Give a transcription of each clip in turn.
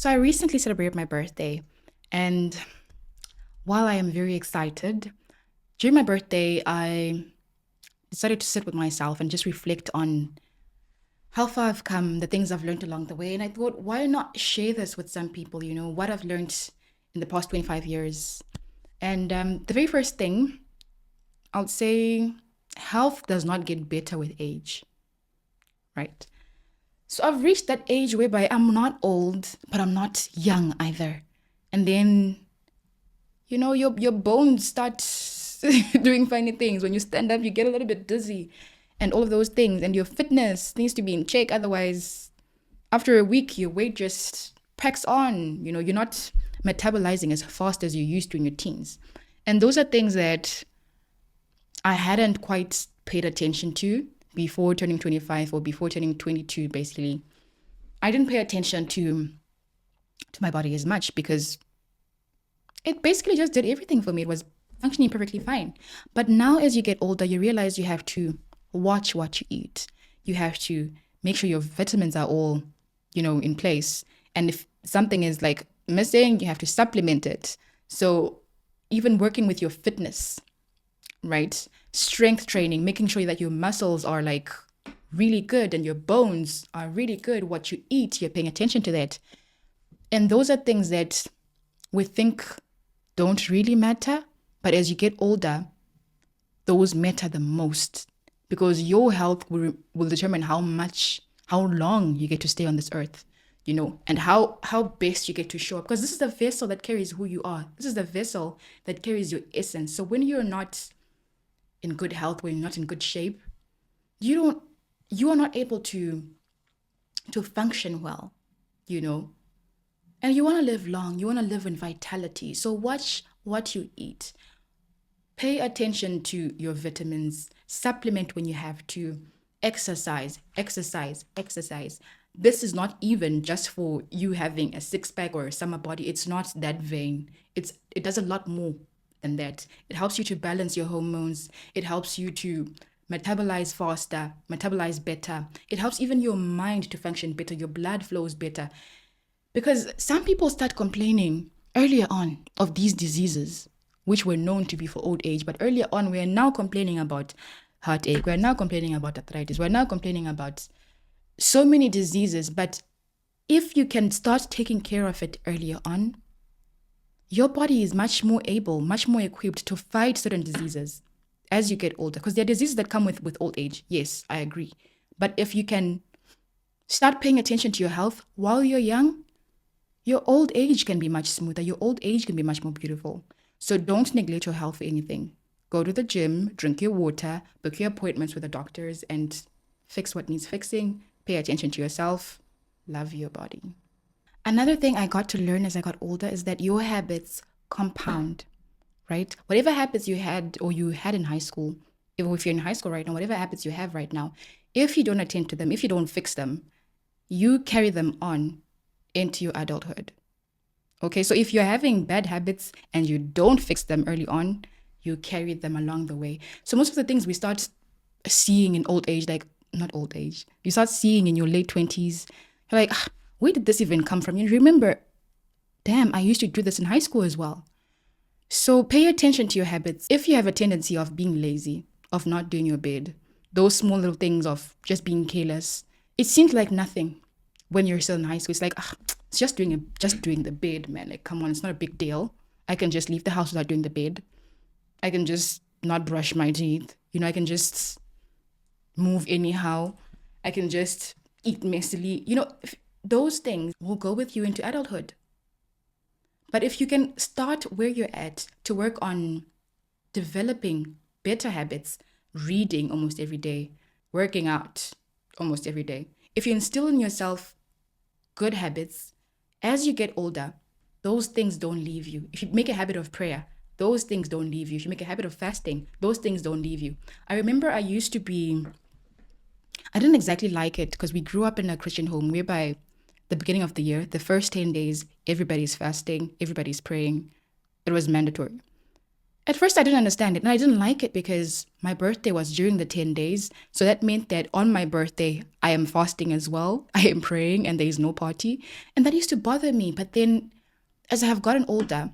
So I recently celebrated my birthday, and while I am very excited, during my birthday, I decided to sit with myself and just reflect on how far I've come, the things I've learned along the way. And I thought, why not share this with some people, what I've learned in the past 25 years. And the very first thing I would say, health does not get better with age, right? So I've reached that age whereby I'm not old, but I'm not young either. And then your bones start doing funny things. When you stand up, you get a little bit dizzy and all of those things. And your fitness needs to be in check. Otherwise, after a week, your weight just packs on. You're not metabolizing as fast as you used to in your teens. And those are things that I hadn't quite paid attention to before turning 25 or before turning 22, basically. I didn't pay attention to my body as much because it basically just did everything for me. It was functioning perfectly fine. But now, as you get older, you realize you have to watch what you eat. You have to make sure your vitamins are all, in place. And if something is like missing, you have to supplement it. So, even working with your fitness, right? Strength training, making sure that your muscles are like really good and your bones are really good. What you eat, you're paying attention to that. And those are things that we think don't really matter. But as you get older, those matter the most because your health will determine how long you get to stay on this earth, and how best you get to show up. Because this is the vessel that carries who you are. This is the vessel that carries your essence. So when you're not in good health, when you're not in good shape, you are not able to function well, you know. And you want to live long, you want to live in vitality. So watch what you eat. Pay attention to your vitamins, supplement when you have to, exercise, exercise, exercise. This is not even just for you having a six pack or a summer body. It's not that vain. It does a lot more than that. It helps you to balance your hormones. It helps you to metabolize faster, metabolize better. It helps even your mind to function better. Your blood flows better. Because some people start complaining earlier on of these diseases, which were known to be for old age, but earlier on, we're now complaining about heartache, we're now complaining about arthritis, we're now complaining about so many diseases. But if you can start taking care of it earlier on, your body is much more able, much more equipped to fight certain diseases as you get older. Because there are diseases that come with old age. Yes, I agree. But if you can start paying attention to your health while you're young, your old age can be much smoother. Your old age can be much more beautiful. So don't neglect your health for anything. Go to the gym, drink your water, book your appointments with the doctors, and fix what needs fixing. Pay attention to yourself. Love your body. Another thing I got to learn as I got older is that your habits compound, right? Whatever habits you had or you had in high school, if you're in high school right now, whatever habits you have right now, if you don't attend to them, if you don't fix them, you carry them on into your adulthood. Okay, so if you're having bad habits and you don't fix them early on, you carry them along the way. So most of the things we start seeing in old age, like not old age, you start seeing in your late 20s, you're like, where did this even come from? You remember, damn, I used to do this in high school as well. So pay attention to your habits. If you have a tendency of being lazy, of not doing your bed, those small little things of just being careless, it seems like nothing when you're still in high school. It's like, it's just doing the bed, man. Like, come on, it's not a big deal. I can just leave the house without doing the bed. I can just not brush my teeth. I can just move anyhow. I can just eat messily. Those things will go with you into adulthood. But if you can start where you're at to work on developing better habits, reading almost every day, working out almost every day, if you instill in yourself good habits, as you get older, those things don't leave you. If you make a habit of prayer, those things don't leave you. If you make a habit of fasting, those things don't leave you. I remember I didn't exactly like it because we grew up in a Christian home whereby the beginning of the year, the first 10 days, everybody's fasting, everybody's praying. It was mandatory. At first, I didn't understand it and I didn't like it because my birthday was during the 10 days. So that meant that on my birthday, I am fasting as well. I am praying and there is no party. And that used to bother me. But then as I have gotten older,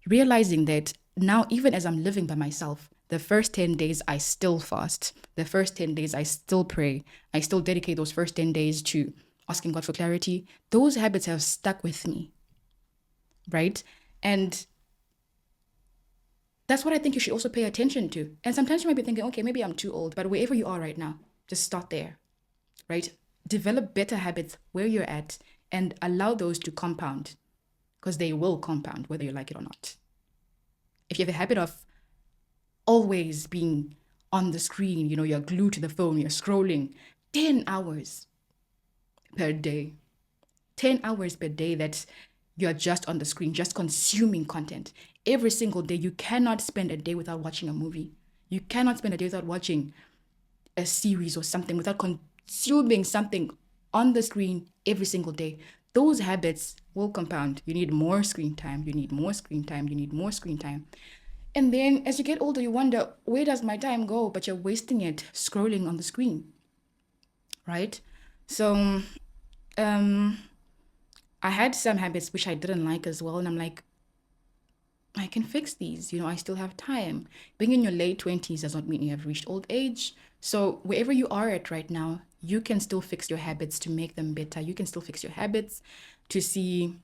realizing that now, even as I'm living by myself, the first 10 days I still fast. The first 10 days I still pray. I still dedicate those first 10 days to asking God for clarity. Those habits have stuck with me, right? And that's what I think you should also pay attention to. And sometimes you might be thinking, okay, maybe I'm too old, but wherever you are right now, just start there, right? Develop better habits where you're at and allow those to compound because they will compound whether you like it or not. If you have a habit of always being on the screen, you're glued to the phone, you're scrolling 10 hours per day, 10 hours per day that you're just on the screen, just consuming content every single day. You cannot spend a day without watching a movie. You cannot spend a day without watching a series or something, without consuming something on the screen every single day. Those habits will compound. You need more screen time. You need more screen time. You need more screen time. And then as you get older, you wonder, where does my time go? But you're wasting it scrolling on the screen, right? So, um, I had some habits which I didn't like as well. And I'm like, I can fix these. I still have time. Being in your late 20s does not mean you have reached old age. So, wherever you are at right now, you can still fix your habits to make them better. You can still fix your habits to see,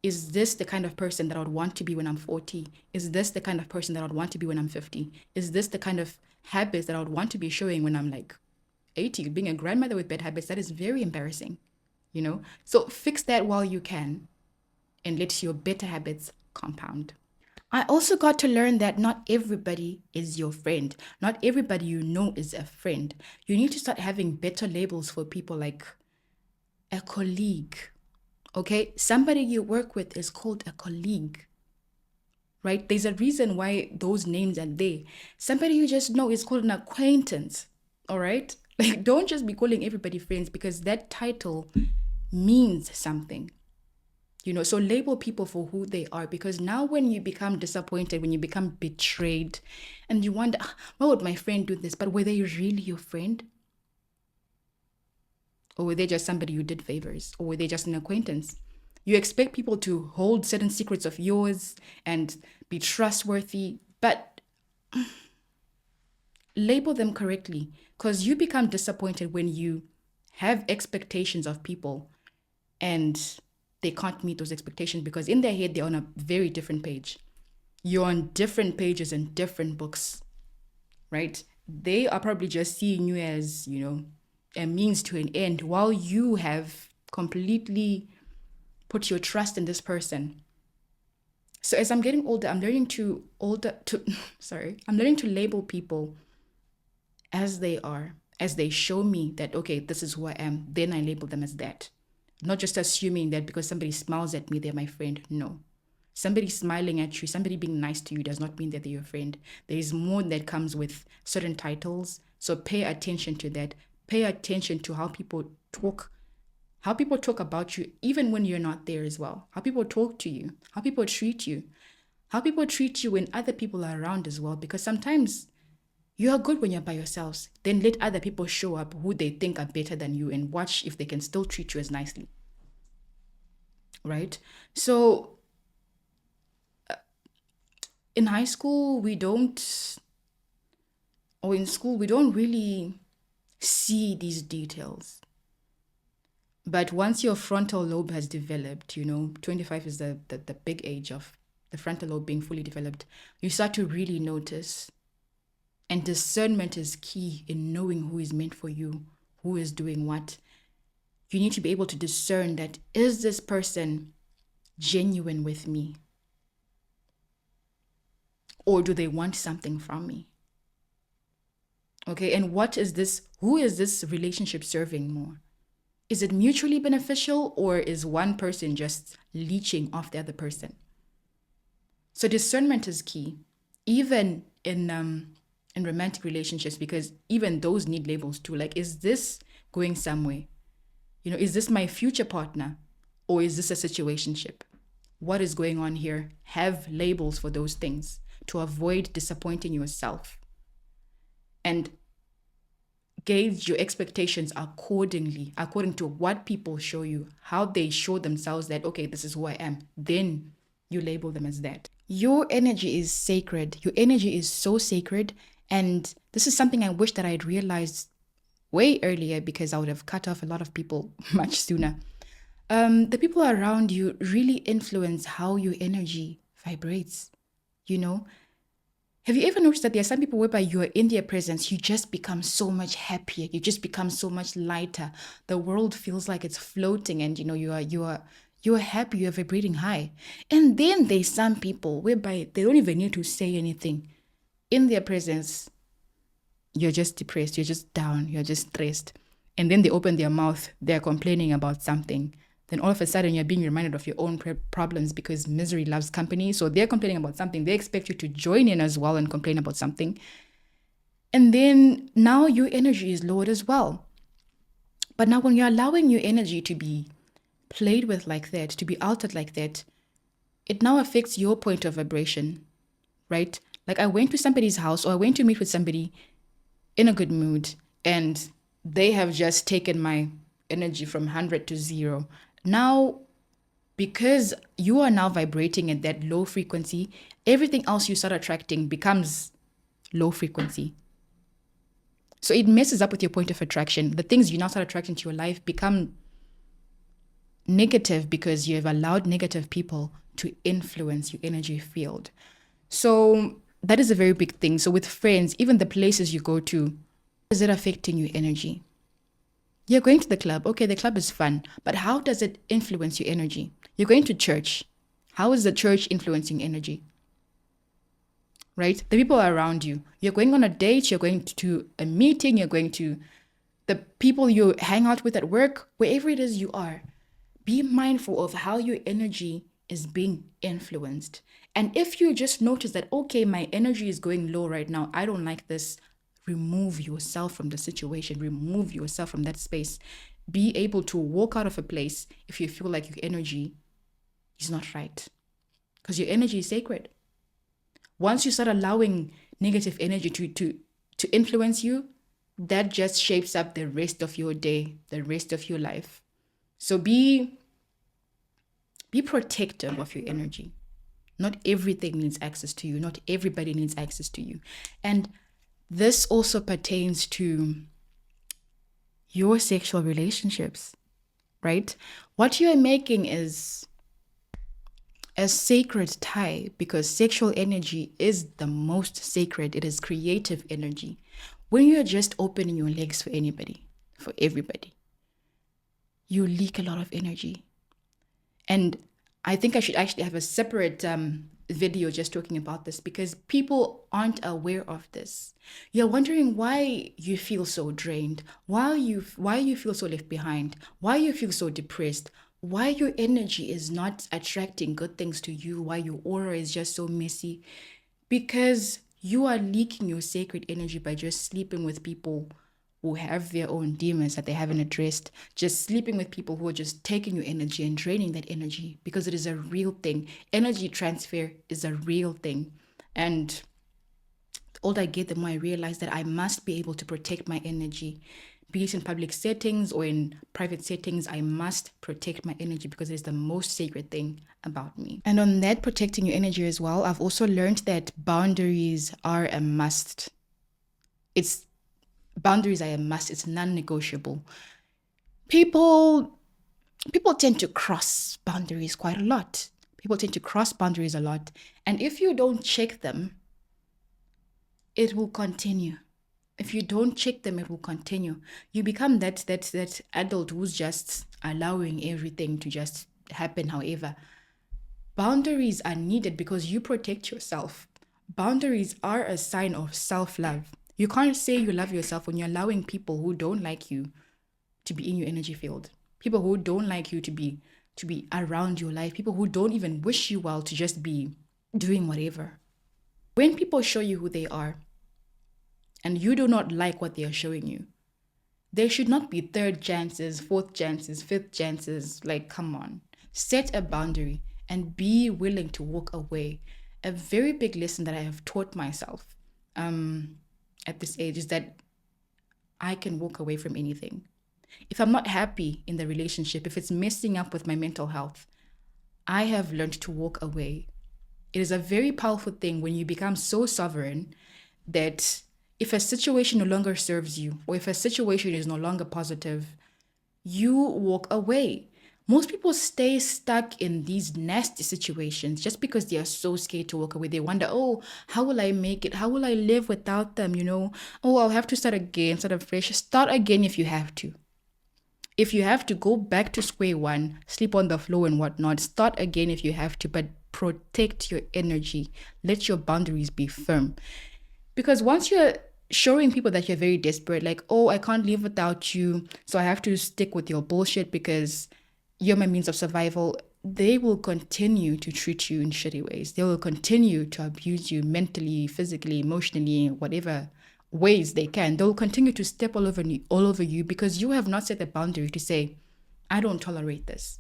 is this the kind of person that I would want to be when I'm 40? Is this the kind of person that I would want to be when I'm 50? Is this the kind of habits that I would want to be showing when I'm like 80? Being a grandmother with bad habits, that is very embarrassing. So, fix that while you can and let your better habits compound. I also got to learn that not everybody is your friend. Not everybody you know is a friend. You need to start having better labels for people, like a colleague. Okay? Somebody you work with is called a colleague, right? There's a reason why those names are there. Somebody you just know is called an acquaintance. All right? Like, don't just be calling everybody friends because that title means something. So label people for who they are, because now when you become disappointed, when you become betrayed, and you wonder, why would my friend do this? But were they really your friend? Or were they just somebody you did favors? Or were they just an acquaintance? You expect people to hold certain secrets of yours and be trustworthy, but label them correctly, because you become disappointed when you have expectations of people and they can't meet those expectations because in their head they're on a very different page. You're on different pages and different books, right? They are probably just seeing you as, a means to an end, while you have completely put your trust in this person. So as I'm getting older, I'm learning to label people as they are, as they show me that, okay, this is who I am, then I label them as that. Not just assuming that because somebody smiles at me, they're my friend. No. Somebody smiling at you, somebody being nice to you does not mean that they're your friend. There is more that comes with certain titles. So pay attention to that. Pay attention to how people talk about you, even when you're not there as well. How people talk to you, how people treat you, how people treat you when other people are around as well. Because sometimes you are good when you're by yourselves. Then let other people show up who they think are better than you and watch if they can still treat you as nicely. Right? So in high school, in school, we don't really see these details. But once your frontal lobe has developed, 25 is the big age of the frontal lobe being fully developed, you start to really notice. And discernment is key in knowing who is meant for you, who is doing what. You need to be able to discern that, is this person genuine with me? Or do they want something from me? Okay, and who is this relationship serving more? Is it mutually beneficial, or is one person just leeching off the other person? So discernment is key, even in romantic relationships, because even those need labels too. Like, is this going somewhere? Is this my future partner, or is this a situationship? what is going on here. Have labels for those things to avoid disappointing yourself. And gauge your expectations accordingly, according to what people show you, how they show themselves that, okay, this is who I am. Then you label them as that. Your energy is sacred. Your energy is so sacred. And this is something I wish that I had realized way earlier, because I would have cut off a lot of people much sooner. The people around you really influence how your energy vibrates. You know, have you ever noticed that there are some people whereby you are in their presence, you just become so much happier, you just become so much lighter. The world feels like it's floating, and you are happy, you are vibrating high. And then there's some people whereby they don't even need to say anything. In their presence, you're just depressed, you're just down, you're just stressed. And then they open their mouth, they're complaining about something. Then all of a sudden you're being reminded of your own problems, because misery loves company. So they're complaining about something. They expect you to join in as well and complain about something. And then now your energy is lowered as well. But now when you're allowing your energy to be played with like that, to be altered like that, it now affects your point of vibration, right? Like I went to somebody's house, or I went to meet with somebody in a good mood, and they have just taken my energy from 100 to 0. Now, because you are now vibrating at that low frequency, everything else you start attracting becomes low frequency. So it messes up with your point of attraction. The things you now start attracting to your life become negative, because you have allowed negative people to influence your energy field. So that is a very big thing. So with friends, even the places you go to, is it affecting your energy? You're going to the club. Okay, the club is fun, but how does it influence your energy? You're going to church. How is the church influencing energy? Right? The people around you. You're going on a date, you're going to a meeting, you're going to the people you hang out with at work, wherever it is you are. Be mindful of how your energy is being influenced. And if you just notice that, okay, my energy is going low right now, I don't like this, remove yourself from the situation, remove yourself from that space. Be able to walk out of a place if you feel like your energy is not right, because your energy is sacred. Once you start allowing negative energy to influence you, that just shapes up the rest of your day, the rest of your life. So be protective of your energy. Not everything needs access to you. Not everybody needs access to you. And this also pertains to your sexual relationships, right? What you are making is a sacred tie, because sexual energy is the most sacred. It is creative energy. When you're just opening your legs for anybody, for everybody, you leak a lot of energy. And I think I should actually have a separate video just talking about this, because people aren't aware of this. You're wondering why you feel so drained, why you feel so left behind, why you feel so depressed, why your energy is not attracting good things to you, why your aura is just so messy. Because you are leaking your sacred energy by just sleeping with people who have their own demons that they haven't addressed, just sleeping with people who are just taking your energy and draining that energy, because it is a real thing. Energy transfer is a real thing. And the older I get, the more I realize that I must be able to protect my energy. Be it in public settings or in private settings, I must protect my energy, because it's the most sacred thing about me. And on that, protecting your energy as well, I've also learned that boundaries are a must. Boundaries are a must. It's non-negotiable. People tend to cross boundaries quite a lot. People tend to cross boundaries a lot. And if you don't check them, it will continue. If you don't check them, it will continue. You become that adult who's just allowing everything to just happen. However, boundaries are needed because you protect yourself. Boundaries are a sign of self-love. You can't say you love yourself when you're allowing people who don't like you to be in your energy field. People who don't like you to be around your life. People who don't even wish you well, to just be doing whatever. When people show you who they are and you do not like what they are showing you, there should not be third chances, fourth chances, fifth chances. Like, come on. Set a boundary. and be willing to walk away. A very big lesson that I have taught myself at this age is that I can walk away from anything. If I'm not happy in the relationship, if it's messing up with my mental health, I have learned to walk away. It is a very powerful thing when you become so sovereign that if a situation no longer serves you, or if a situation is no longer positive, you walk away. Most people stay stuck in these nasty situations just because they are so scared to walk away. They wonder, oh, how will I make it? How will I live without them? Oh, I'll have to start again, start afresh. Start again if you have to. If you have to go back to square one, sleep on the floor and whatnot, start again if you have to, but protect your energy. Let your boundaries be firm. Because once you're showing people that you're very desperate, like, oh, I can't live without you, so I have to stick with your bullshit because you're my means of survival, they will continue to treat you in shitty ways. They will continue to abuse you mentally, physically, emotionally, whatever ways they can. They'll continue to step all over you because you have not set a boundary to say, I don't tolerate this.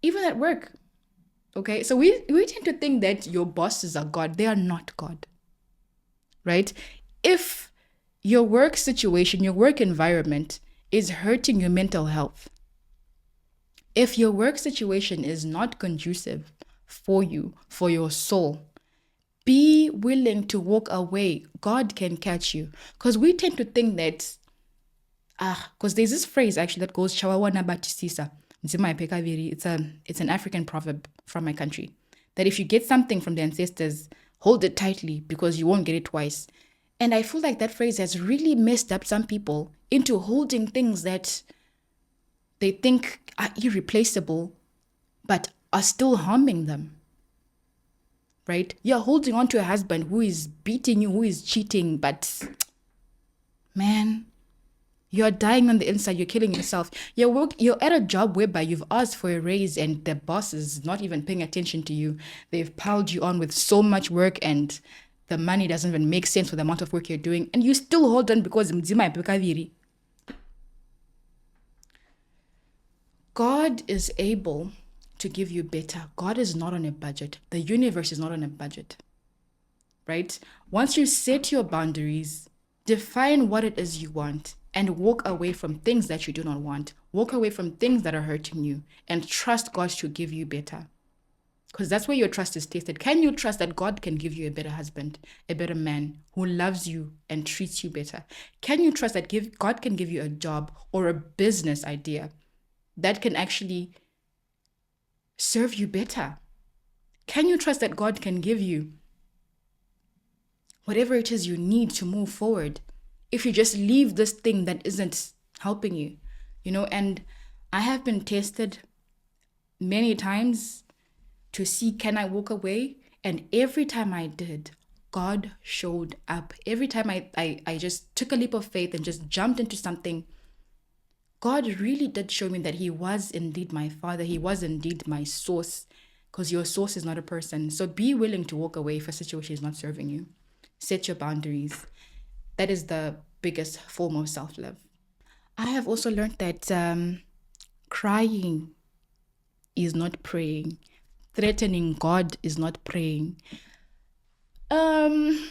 Even at work. Okay. So we tend to think that your bosses are God. They are not God. Right? If your work situation, your work environment is hurting your mental health, if your work situation is not conducive for you, for your soul, be willing to walk away. God can catch you. Because we tend to think that, because there's this phrase actually that goes, Chawawana Batisisa. It's an African proverb from my country. That if you get something from the ancestors, hold it tightly because you won't get it twice. And I feel like that phrase has really messed up some people into holding things that they think are irreplaceable, but are still harming them. Right? You're holding on to a husband who is beating you, who is cheating, but man, you're dying on the inside, you're killing yourself. You're at a job whereby you've asked for a raise and the boss is not even paying attention to you. They've piled you on with so much work and the money doesn't even make sense for the amount of work you're doing, and you still hold on because mzima ipekaviri. God is able to give you better. God is not on a budget. The universe is not on a budget. Right? Once you set your boundaries, define what it is you want, and walk away from things that you do not want. Walk away from things that are hurting you and trust God to give you better. Because that's where your trust is tested. Can you trust that God can give you a better husband, a better man who loves you and treats you better? Can you trust that God can give you a job or a business idea that can actually serve you better? Can you trust that God can give you whatever it is you need to move forward if you just leave this thing that isn't helping you? And I have been tested many times to see, can I walk away? And every time I did, God showed up. Every time I just took a leap of faith and just jumped into something, God really did show me that He was indeed my Father. He was indeed my source, because your source is not a person. So be willing to walk away if a situation is not serving you. Set your boundaries. That is the biggest form of self-love. I have also learned that crying is not praying. Threatening God is not praying. I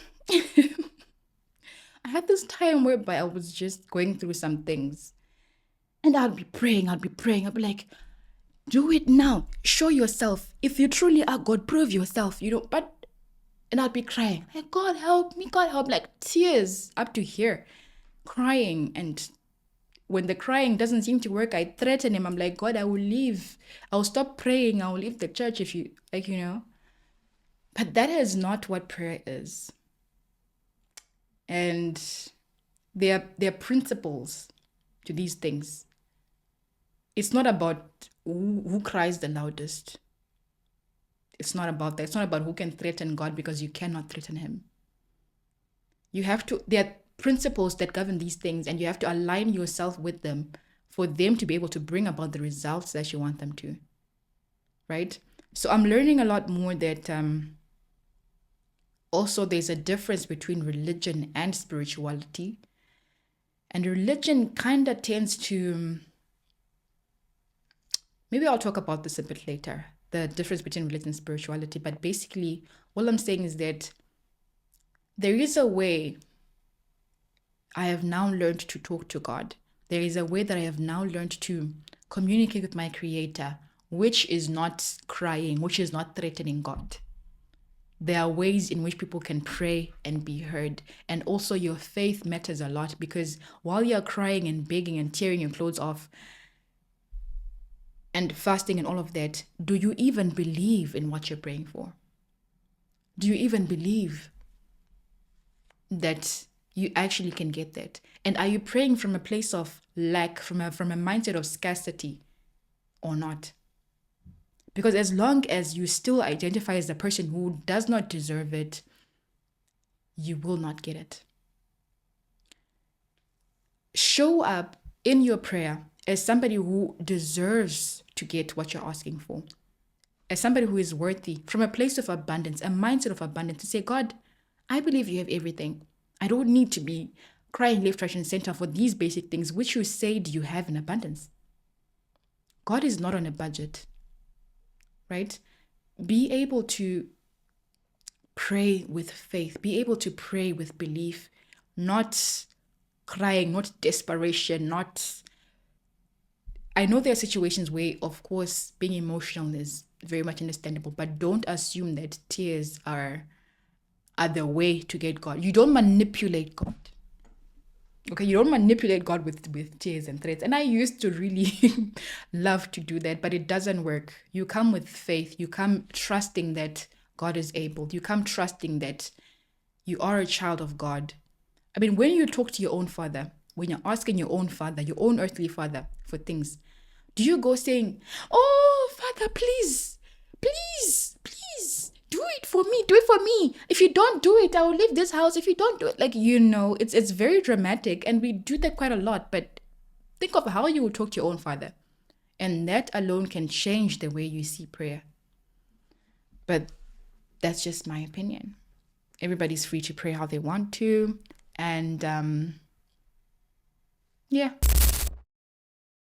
had this time whereby I was just going through some things, and I'd be praying. I'd be like, do it now. Show yourself. If you truly are God, prove yourself. And I'd be crying. Like, God help me, God help. Like tears up to here, crying. And when the crying doesn't seem to work, I threaten Him. I'm like, God, I will leave. I'll stop praying. I will leave the church if you, But that is not what prayer is. And there are principles to these things. It's not about who cries the loudest. It's not about that. It's not about who can threaten God, because you cannot threaten Him. There are principles that govern these things, and you have to align yourself with them for them to be able to bring about the results that you want them to. Right? So I'm learning a lot more that also there's a difference between religion and spirituality. And religion kind of tends to maybe I'll talk about this a bit later, the difference between religion and spirituality. But basically, all I'm saying is that there is a way I have now learned to talk to God. There is a way that I have now learned to communicate with my Creator, which is not crying, which is not threatening God. There are ways in which people can pray and be heard. And also, your faith matters a lot, because while you're crying and begging and tearing your clothes off and fasting and all of that, do you even believe in what you're praying for? Do you even believe that you actually can get that? And are you praying from a place of lack, from a mindset of scarcity, or not? Because as long as you still identify as the person who does not deserve it, you will not get it. Show up in your prayer as somebody who deserves to get what you're asking for, as somebody who is worthy, from a place of abundance, a mindset of abundance, to say, God, I believe you have everything. I don't need to be crying left, right, and center for these basic things which you said you have in abundance. God is not on a budget, right? Be able to pray with faith, be able to pray with belief, not crying, not desperation, not. I know there are situations where, of course, being emotional is very much understandable, but don't assume that tears are the way to get God. You don't manipulate God. Okay, you don't manipulate God with tears and threats. And I used to really love to do that, but it doesn't work. You come with faith. You come trusting that God is able. You come trusting that you are a child of God. I mean, when you talk to your own father, when you're asking your own father, your own earthly father for things, do you go saying, oh, Father, please, please, please, do it for me, do it for me. If you don't do it, I will leave this house. If you don't do it, like, it's very dramatic, and we do that quite a lot. But think of how you would talk to your own father. And that alone can change the way you see prayer. But that's just my opinion. Everybody's free to pray how they want to. And yeah.